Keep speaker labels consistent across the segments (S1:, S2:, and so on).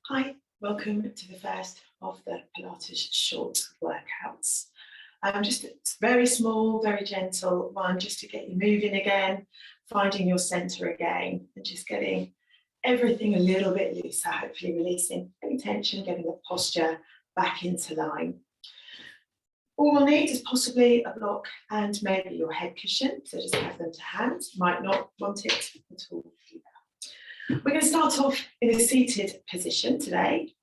S1: Hi, welcome to the first of the Pilates short workouts. Just a very small, very gentle one, just to get you moving again, finding your center again, and just getting everything a little bit looser, hopefully releasing any tension, getting the posture back into line. All we'll need is possibly a block and maybe your head cushion, so just have them to hand. You might not want it at all either. We're going to start off in a seated position today.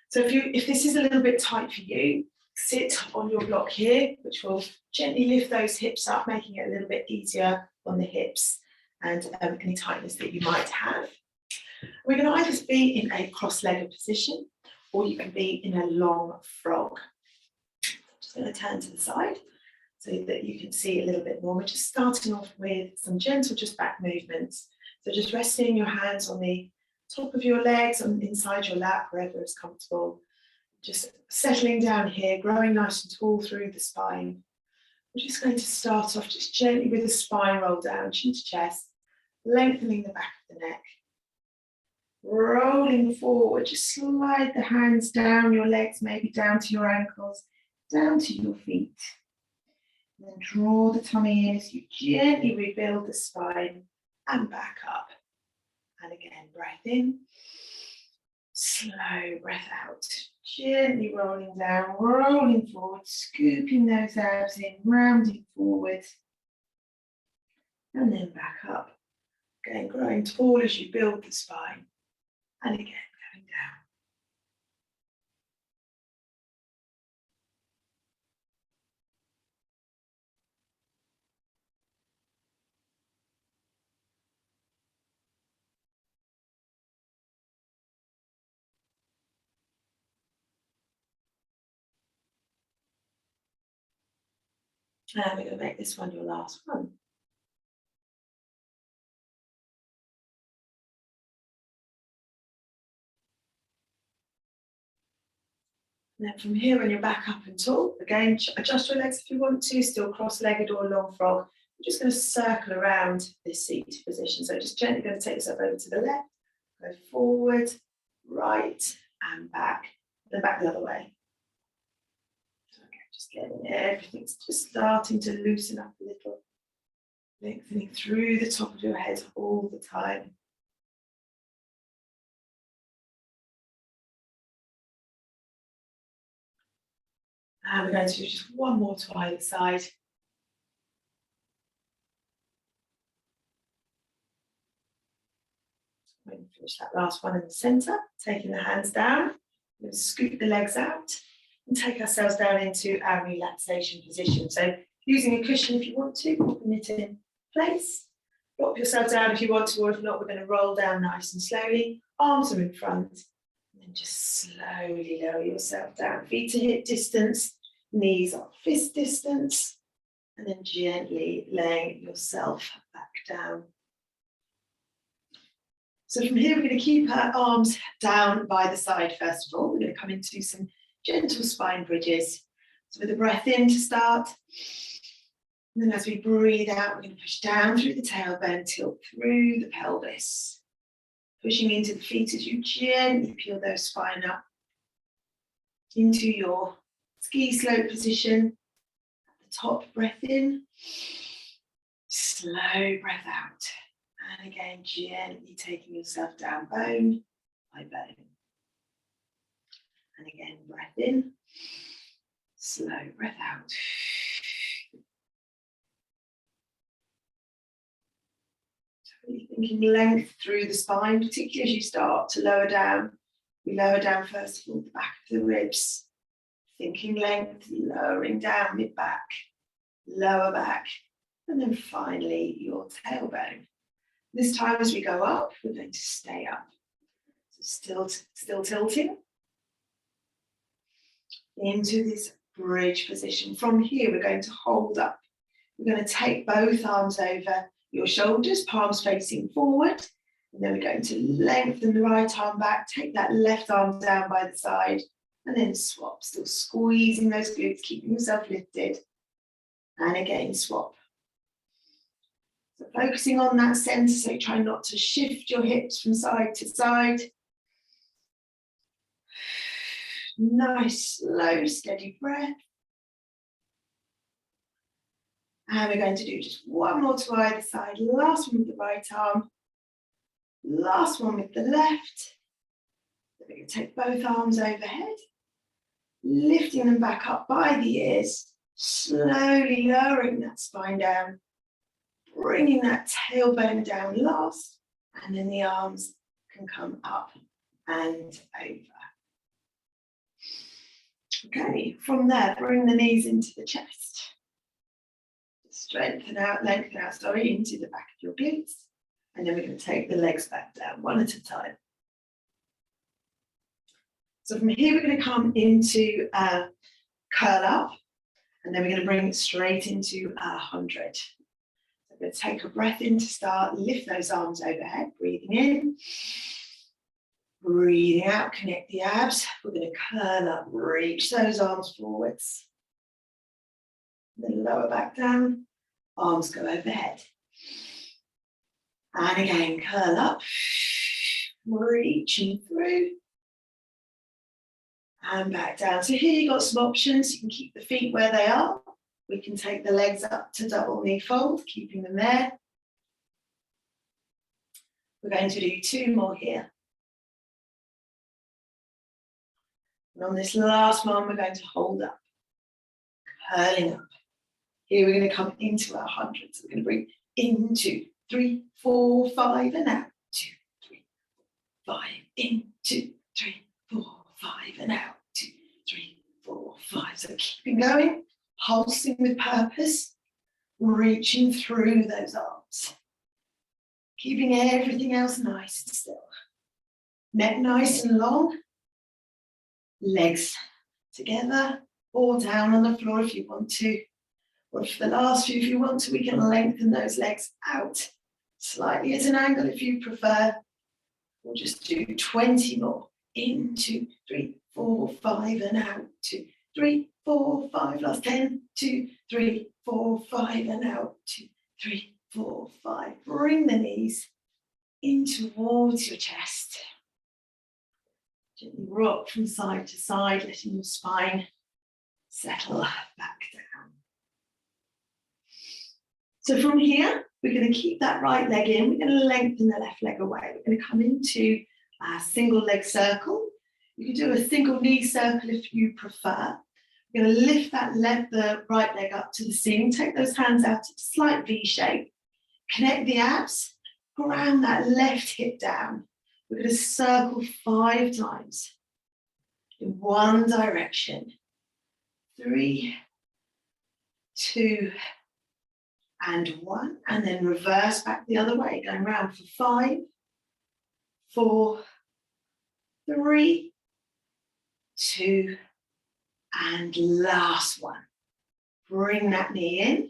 S1: So if this is a little bit tight for you, sit on your block here, which will gently lift those hips up, making it a little bit easier on the hips and any tightness that you might have. We're going to either be in a cross-legged position or you can be in a long frog. I'm just going to turn to the side so that you can see a little bit more. We're just starting off with some gentle just back movements. So just resting your hands on the top of your legs, on inside your lap, wherever is comfortable. Just settling down here, growing nice and tall through the spine. We're just going to start off just gently with the spine roll down, chin to chest, lengthening the back of the neck. Rolling forward, just slide the hands down your legs, maybe down to your ankles, down to your feet. And then draw the tummy in as you gently rebuild the spine. And back up. And again, breath in. Slow breath out. Gently rolling down, rolling forward, scooping those abs in, rounding forward. And then back up. Again, growing tall as you build the spine. And again, going down. And we're going to make this one your last one. And then from here, when you're back up and tall, again, adjust your legs if you want to, still cross-legged or long frog. We're just going to circle around this seated position. So just gently going to take yourself over to the left, go forward, right, and back. Then back the other way. Okay, just getting everything's just starting to loosen up a little. Lengthening through the top of your head all the time. And we're going to do just one more to either side. I'm going to finish that last one in the centre, taking the hands down. We're going to scoop the legs out and take ourselves down into our relaxation position. So using a cushion if you want to, putting it in place. Drop yourself down if you want to, or if not, we're going to roll down nice and slowly. Arms are in front. And then just slowly lower yourself down. Feet to hip distance, knees are fist distance. And then gently laying yourself back down. So from here, we're going to keep our arms down by the side first of all. We're going to come into some gentle spine bridges. So with a breath in to start. And then as we breathe out, we're going to push down through the tailbone, tilt through the pelvis. Pushing into the feet as you gently peel those spine up. Into your ski slope position. At the top, breath in. Slow breath out. And again, gently taking yourself down bone by bone. And again, breath in. Slow breath out. So really thinking length through the spine, particularly as you start to lower down. We lower down first of all the back of the ribs. Thinking length, lowering down mid-back, lower back, and then finally your tailbone. This time as we go up, we're going to stay up. So still tilting into this bridge position. From here, we're going to hold up. We're going to take both arms over your shoulders, palms facing forward. And then we're going to lengthen the right arm back, take that left arm down by the side, and then swap. Still squeezing those glutes, keeping yourself lifted. And again, swap. So focusing on that center, so try not to shift your hips from side to side. Nice, slow, steady breath. And we're going to do just one more to either side. Last one with the right arm. Last one with the left. Then we're going to take both arms overhead, lifting them back up by the ears, slowly lowering that spine down, bringing that tailbone down last, and then the arms can come up and over. Okay, from there, bring the knees into the chest. Lengthen out, into the back of your glutes. And then we're going to take the legs back down, one at a time. So from here, we're going to come into curl up, and then we're going to bring it straight into 100. So we're going to take a breath in to start, lift those arms overhead, breathing in. Breathing out, connect the abs. We're going to curl up, reach those arms forwards. Then lower back down, arms go overhead. And again, curl up, reaching through. And back down. So here you've got some options. You can keep the feet where they are. We can take the legs up to double knee fold, keeping them there. We're going to do 2 more here. And on this last one, we're going to hold up, curling up. Here we're going to come into our 100. So we're going to bring into 3, 4, 5, and out. 2, 3, 5, into 3, 4, 5, and out. 2, 3, 4, 5. So keeping going, pulsing with purpose, reaching through those arms. Keeping everything else nice and still. Neck nice and long. Legs together or down on the floor if you want to. Or for the last few, if you want to, we can lengthen those legs out slightly at an angle if you prefer. We'll just do 20 more. In, 2, 3, 4, 5, and out. 2, 3, 4, 5. Last 10. 2, 3, 4, 5, and out. 2, 3, 4, 5. Bring the knees in towards your chest. Gently rock from side to side, letting your spine settle back down. So from here, we're going to keep that right leg in. We're going to lengthen the left leg away. We're going to come into a single leg circle. You can do a single knee circle if you prefer. We're going to lift the right leg up to the ceiling. Take those hands out at a slight V shape. Connect the abs. Ground that left hip down. We're going to circle 5 times in one direction. 3, 2, and 1. And then reverse back the other way, going round for 5, 4, 3, 2, and last one. Bring that knee in.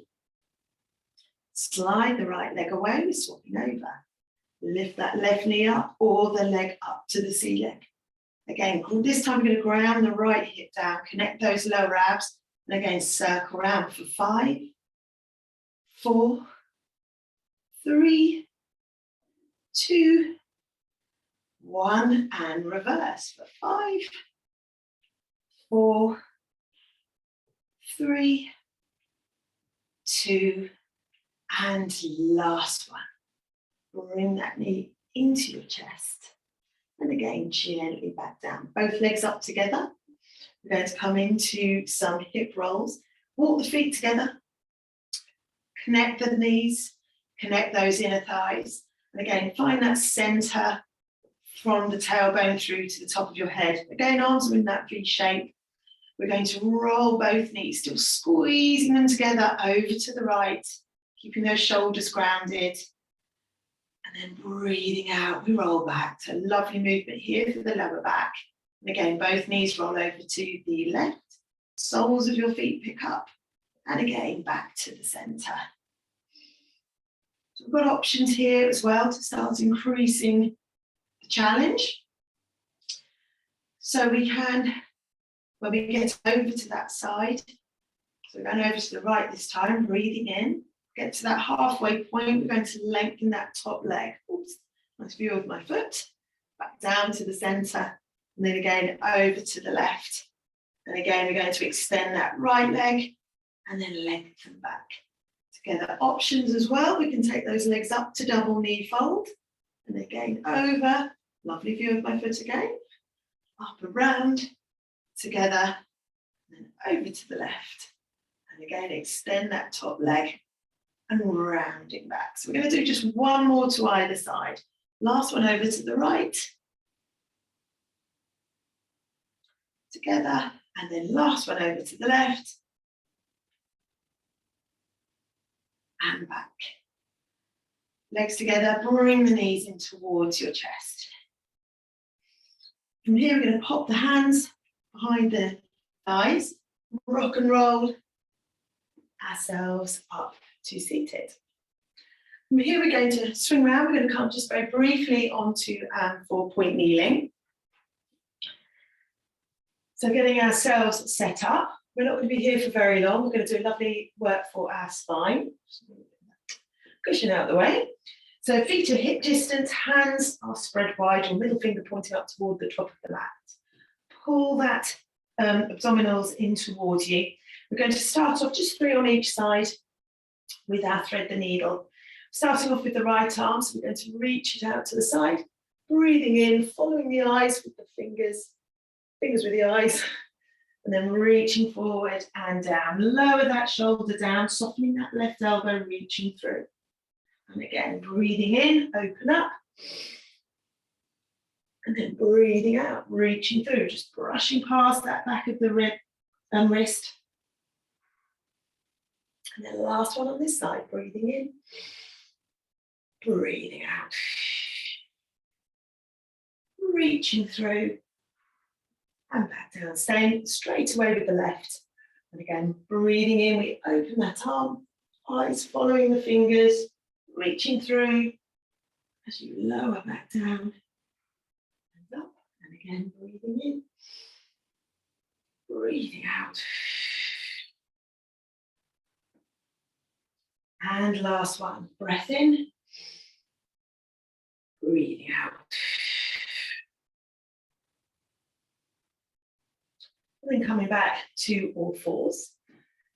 S1: Slide the right leg away, we're swapping over. Lift that left knee up or the leg up to the ceiling. Again, this time we're going to ground the right hip down, connect those lower abs, and again, circle around for 5, 4, 3, 2, 1, and reverse for 5, 4, 3, 2, and last one. Bring that knee into your chest. And again, gently back down. Both legs up together. We're going to come into some hip rolls. Walk the feet together. Connect the knees. Connect those inner thighs. And again, find that center from the tailbone through to the top of your head. Again, arms are in that V shape. We're going to roll both knees, still squeezing them together over to the right, keeping those shoulders grounded. And then breathing out, we roll back. So lovely movement here for the lower back. And again, both knees roll over to the left. Soles of your feet pick up. And again, back to the center. So we've got options here as well to start increasing the challenge. So we can, when we get over to that side, so we're going over to the right this time, breathing in. Get to that halfway point, we're going to lengthen that top leg. Oops, nice view of my foot. Back down to the center. And then again, over to the left. And again, we're going to extend that right leg and then lengthen back. Together, options as well. We can take those legs up to double knee fold. And again, over. Lovely view of my foot again. Up around, together, and then over to the left. And again, extend that top leg and rounding back. So we're going to do just one more to either side. Last one over to the right. Together, and then last one over to the left. And back. Legs together, bring the knees in towards your chest. From here, we're going to pop the hands behind the thighs, rock and roll ourselves up to seated. From here, we're going to swing around. We're going to come just very briefly onto 4-point kneeling. So getting ourselves set up. We're not going to be here for very long. We're going to do lovely work for our spine. Cushion out of the way. So feet are hip distance, hands are spread wide, your middle finger pointing up toward the top of the mat. Pull that abdominals in towards you. We're going to start off just 3 on each side with our thread the needle. Starting off with the right arm, so we're going to reach it out to the side, breathing in, following the eyes with the fingers with the eyes, and then reaching forward and down. Lower that shoulder down, softening that left elbow, reaching through. And again, breathing in, open up. And then breathing out, reaching through, just brushing past that back of the wrist. And then the last one on this side, breathing in, breathing out. Reaching through and back down, staying straight away with the left. And again, breathing in, we open that arm, eyes following the fingers, reaching through as you lower back down and up. And again, breathing in, breathing out. And last one, breath in, breathing out. And then coming back to all fours.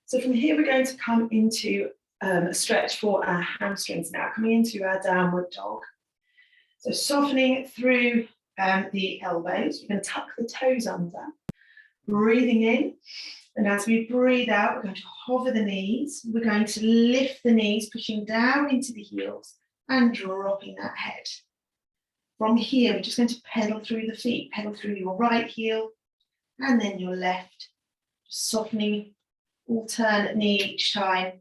S1: So from here, we're going to come into a stretch for our hamstrings now, coming into our downward dog. So softening through the elbows, we're going to tuck the toes under, breathing in. And as we breathe out, we're going to hover the knees. We're going to lift the knees, pushing down into the heels and dropping that head. From here, we're just going to pedal through the feet, pedal through your right heel and then your left, just softening alternate knee each time.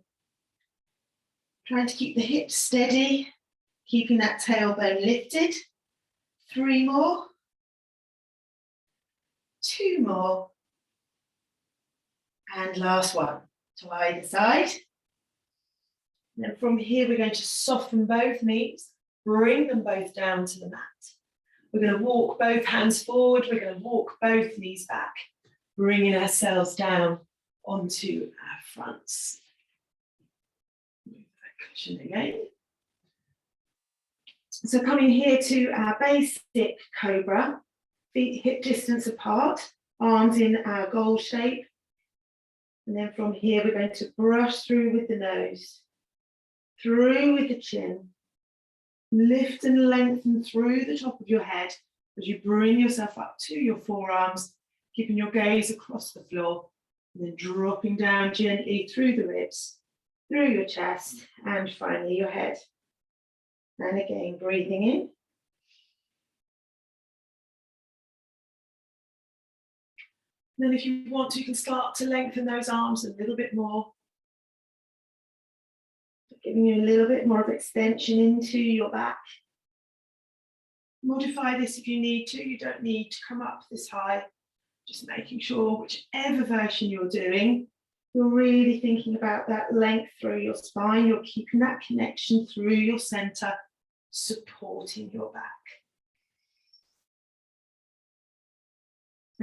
S1: Trying to keep the hips steady, keeping that tailbone lifted. 3 more. 2 more. And last one, to either side. And then from here, we're going to soften both knees, bring them both down to the mat. We're going to walk both hands forward. We're going to walk both knees back, bringing ourselves down onto our fronts. Move that cushion again. So coming here to our basic cobra, feet hip distance apart, arms in our goal shape. And then from here, we're going to brush through with the nose, through with the chin, lift and lengthen through the top of your head as you bring yourself up to your forearms, keeping your gaze across the floor, and then dropping down gently through the ribs, through your chest, and finally your head. And again, breathing in. Then if you want to, you can start to lengthen those arms a little bit more, giving you a little bit more of extension into your back. Modify this if you need to. You don't need to come up this high. Just making sure whichever version you're doing, you're really thinking about that length through your spine. You're keeping that connection through your center, supporting your back.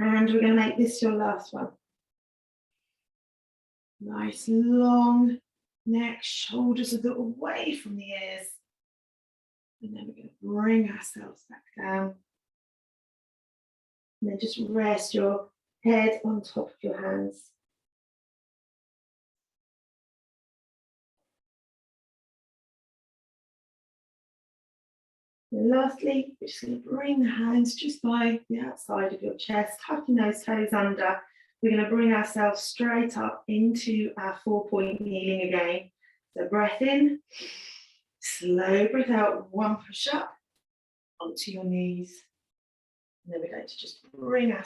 S1: And we're going to make this your last one. Nice long neck, shoulders a little away from the ears. And then we're going to bring ourselves back down. And then just rest your head on top of your hands. And lastly, we're just going to bring the hands just by the outside of your chest, tucking those toes under. We're going to bring ourselves straight up into our 4-point kneeling again. So breath in, slow breath out, one push up onto your knees. And then we're going to just bring our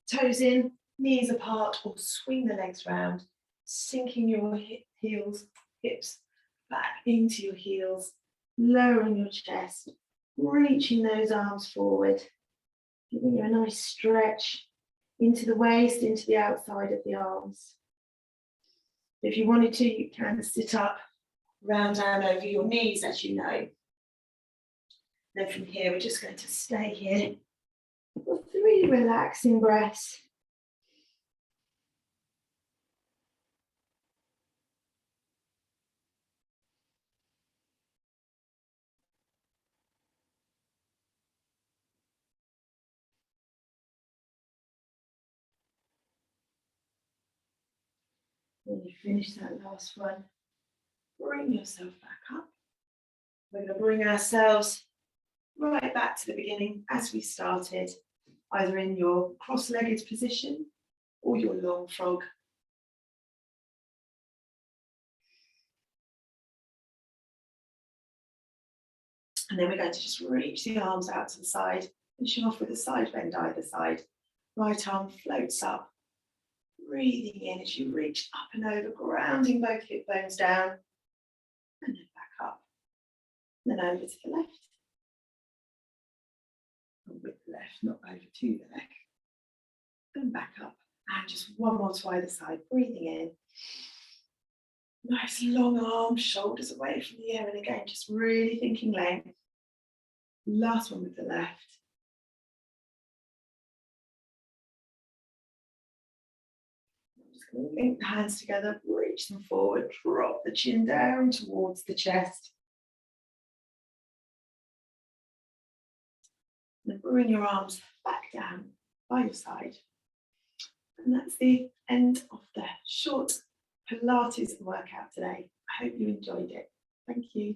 S1: toes in, knees apart, or swing the legs round, sinking your hips back into your heels, lowering your chest, reaching those arms forward, giving you a nice stretch into the waist, into the outside of the arms. If you wanted to, you can sit up, round down over your knees, as you know. Then from here, we're just going to stay here for 3 relaxing breaths. When you finish that last one, bring yourself back up. We're going to bring ourselves right back to the beginning as we started, either in your cross-legged position or your long frog. And then we're going to just reach the arms out to the side, finishing off with a side bend either side. Right arm floats up, breathing in as you reach up and over, grounding both hip bones down, and then back up. And then over to the left. And with the left, not over to the left. And back up. And just one more to either side, breathing in. Nice long arms, shoulders away from the ear, and again, just really thinking length. Last one with the left. I'm just going to link the hands together, reach them forward, drop the chin down towards the chest. And then bring your arms back down by your side. And that's the end of the short Pilates workout today. I hope you enjoyed it. Thank you.